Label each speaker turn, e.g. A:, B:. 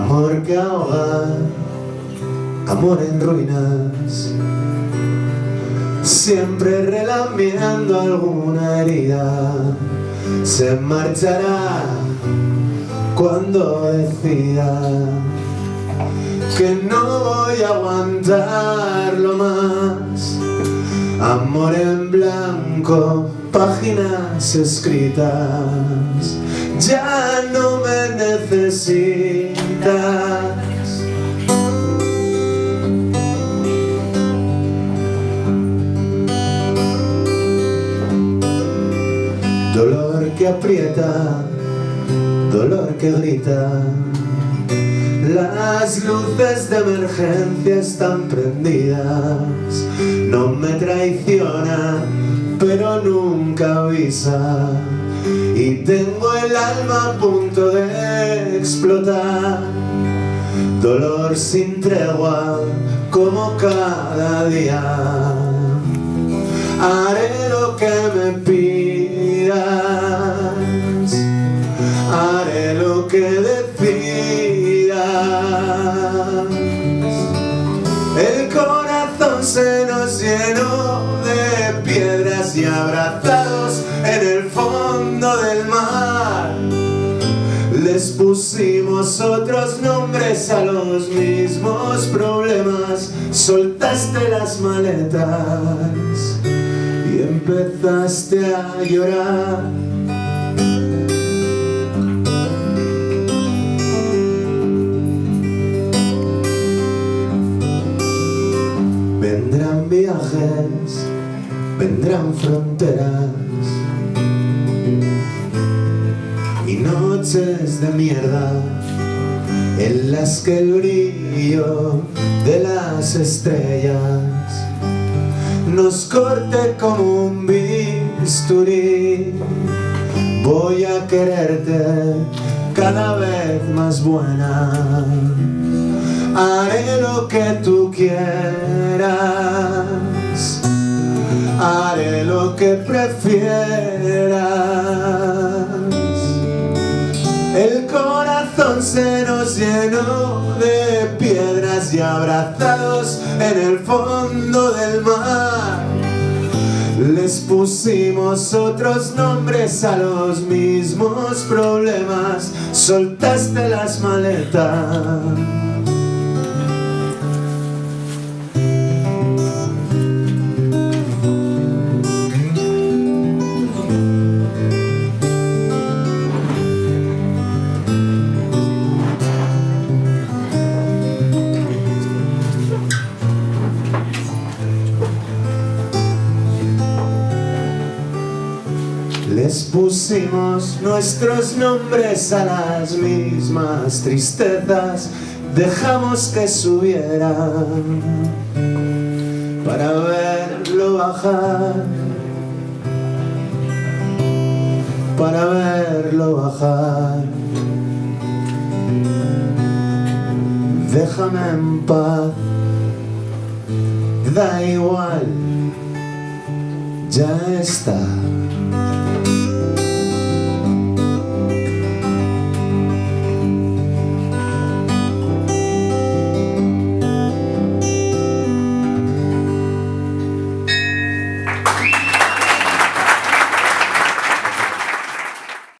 A: Amor que ahoga, amor en ruinas, siempre relamiendo alguna herida. Se marchará cuando decida que no voy a aguantarlo más. Amor en blanco, páginas escritas, ya no me necesitas. Dolor que aprieta, dolor que grita, las luces de emergencia están prendidas. No me traiciona, pero nunca avisa, y tengo el alma a punto de explotar. Dolor sin tregua, como cada día. Haré lo que me pidas, haré lo que decidas. El corazón se nos llenó de piedras y abrazados en el fondo del mar les pusimos otros nombres a los mismos problemas. Soltaste las maletas y empezaste a llorar. Vendrán viajes, vendrán fronteras y noches de mierda en las que el brillo de las estrellas nos corte como un bisturí. Voy a quererte cada vez más buena, haré lo que tú quieras, haré lo que prefieras. El corazón se nos llenó de piedras y abrazados en el fondo del mar les pusimos otros nombres a los mismos problemas. Soltaste las maletas. Les pusimos nuestros nombres a las mismas tristezas, dejamos que subieran para verlo bajar, para verlo bajar. Déjame en paz, da igual, ya está.